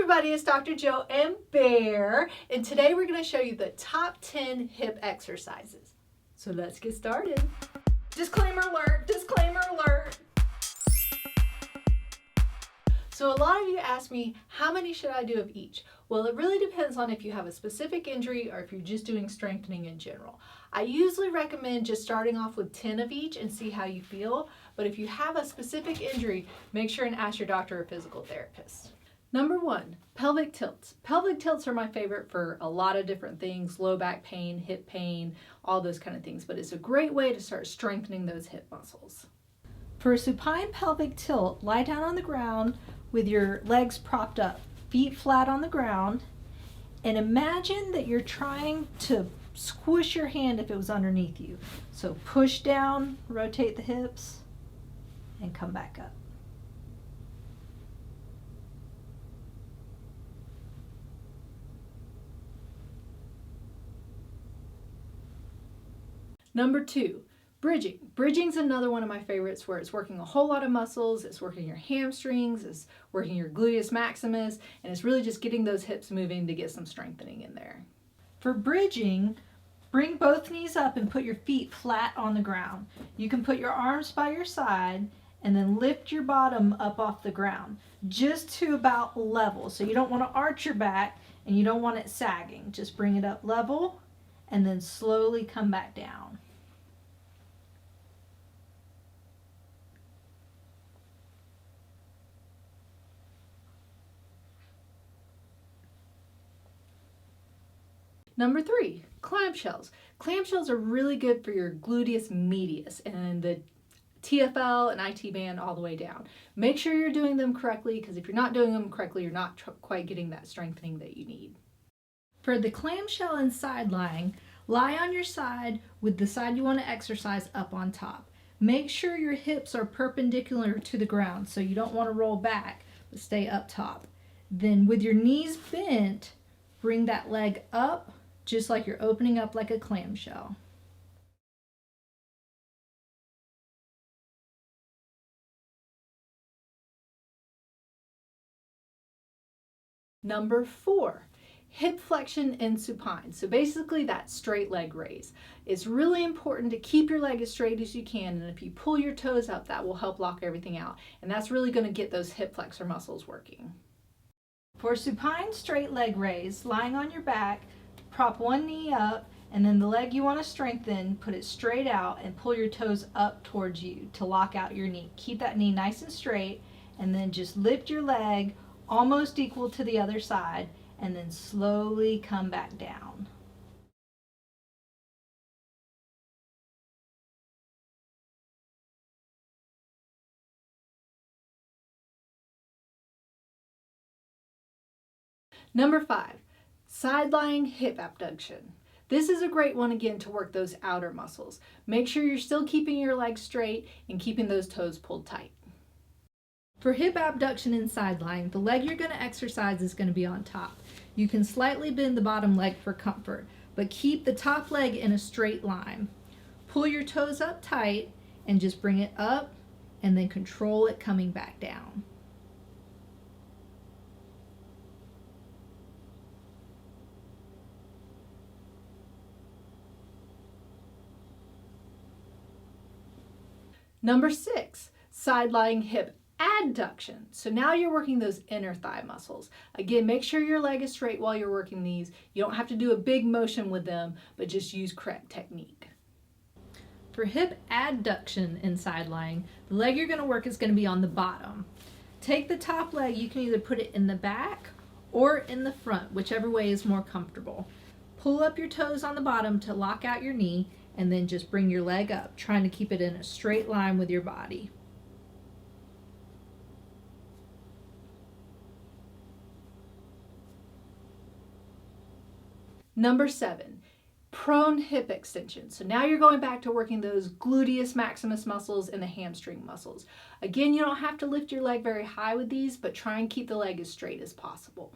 everybody, it's Dr. Jo and Bear, and today we're going to show you the top 10 hip exercises. So let's get started. Disclaimer alert, disclaimer alert. So a lot of you ask me, how many should I do of each? Well, it really depends on if you have a specific injury or if you're just doing strengthening in general. I usually recommend just starting off with 10 of each and see how you feel, but if you have a specific injury, make sure and ask your doctor or physical therapist. Number 1, pelvic tilts. Pelvic tilts are my favorite for a lot of different things, low back pain, hip pain, all those kind of things, but it's a great way to start strengthening those hip muscles. For a supine pelvic tilt, lie down on the ground with your legs propped up, feet flat on the ground, and imagine that you're trying to squish your hand if it was underneath you. So push down, rotate the hips, and come back up. Number 2, bridging. Bridging's another one of my favorites where it's working a whole lot of muscles, it's working your hamstrings, it's working your gluteus maximus, and it's really just getting those hips moving to get some strengthening in there. For bridging, bring both knees up and put your feet flat on the ground. You can put your arms by your side and then lift your bottom up off the ground, just to about level. So you don't want to arch your back and you don't want it sagging. Just bring it up level and then slowly come back down. Number 3, clamshells. Clamshells are really good for your gluteus medius and the TFL and IT band all the way down. Make sure you're doing them correctly, because if you're not doing them correctly, you're not quite getting that strengthening that you need. For the clamshell and side lying, lie on your side with the side you want to exercise up on top. Make sure your hips are perpendicular to the ground, so you don't want to roll back, but stay up top. Then with your knees bent, bring that leg up, just like you're opening up like a clamshell. Number 4, hip flexion and supine. So basically that straight leg raise. It's really important to keep your leg as straight as you can, and if you pull your toes up, that will help lock everything out, and that's really going to get those hip flexor muscles working. For supine straight leg raise, lying on your back, prop one knee up, and then the leg you want to strengthen, put it straight out and pull your toes up towards you to lock out your knee. Keep that knee nice and straight, and then just lift your leg almost equal to the other side, and then slowly come back down. Number 5, sidelying hip abduction. This is a great one again to work those outer muscles. Make sure you're still keeping your legs straight and keeping those toes pulled tight. For hip abduction and sidelying, the leg you're going to exercise is going to be on top. You can slightly bend the bottom leg for comfort, but keep the top leg in a straight line. Pull your toes up tight and just bring it up and then control it coming back down. Number 6, sidelying hip adduction. So now you're working those inner thigh muscles. Again, make sure your leg is straight while you're working these. You don't have to do a big motion with them, but just use correct technique. For hip adduction and sidelying, the leg you're going to work is going to be on the bottom. Take the top leg, you can either put it in the back or in the front, whichever way is more comfortable. Pull up your toes on the bottom to lock out your knee, and then just bring your leg up, trying to keep it in a straight line with your body. Number 7, prone hip extension. So now you're going back to working those gluteus maximus muscles and the hamstring muscles. Again, you don't have to lift your leg very high with these, but try and keep the leg as straight as possible.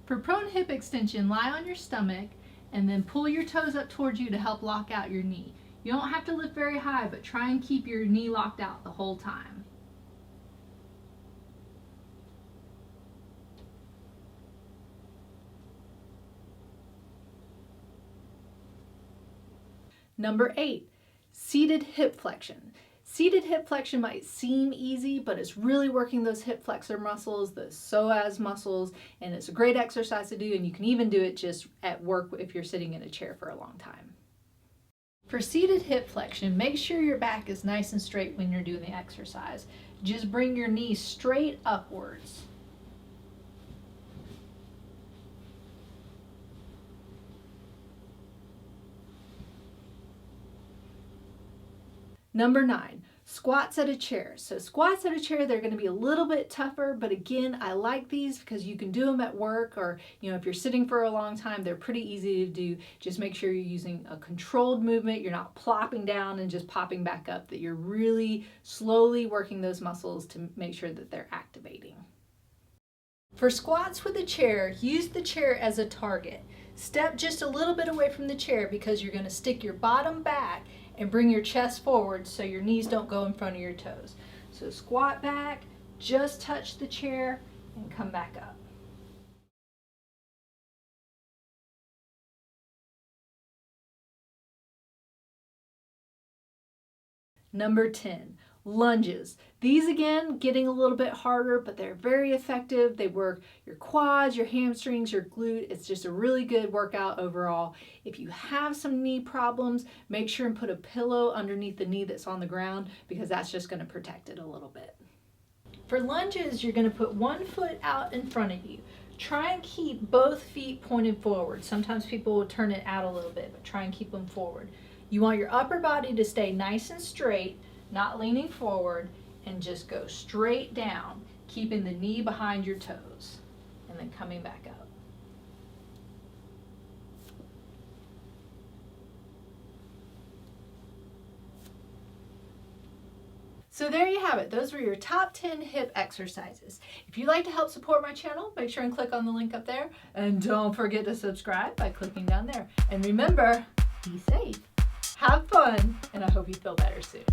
For prone hip extension, lie on your stomach and then pull your toes up towards you to help lock out your knee. You don't have to lift very high, but try and keep your knee locked out the whole time. Number 8, seated hip flexion. Seated hip flexion might seem easy, but it's really working those hip flexor muscles, the psoas muscles, and it's a great exercise to do, and you can even do it just at work if you're sitting in a chair for a long time. For seated hip flexion, make sure your back is nice and straight when you're doing the exercise. Just bring your knees straight upwards. Number 9, squats at a chair. So squats at a chair, they're going to be a little bit tougher, but again, I like these because you can do them at work, or if you're sitting for a long time, they're pretty easy to do. Just make sure you're using a controlled movement. You're not plopping down and just popping back up, that you're really slowly working those muscles to make sure that they're activating. For squats with a chair, use the chair as a target. Step just a little bit away from the chair because you're going to stick your bottom back and bring your chest forward so your knees don't go in front of your toes. So squat back, just touch the chair, and come back up. Number 10, lunges. These again, getting a little bit harder, but they're very effective. They work your quads, your hamstrings, your glute. It's just a really good workout overall. If you have some knee problems, make sure and put a pillow underneath the knee that's on the ground, because that's just going to protect it a little bit. For lunges, you're going to put one foot out in front of you. Try and keep both feet pointed forward. Sometimes people will turn it out a little bit, but try and keep them forward. You want your upper body to stay nice and straight, not leaning forward, and just go straight down, keeping the knee behind your toes, and then coming back up. So there you have it. Those were your top 10 hip exercises. If you'd like to help support my channel, make sure and click on the link up there. And don't forget to subscribe by clicking down there. And remember, be safe, have fun, and I hope you feel better soon.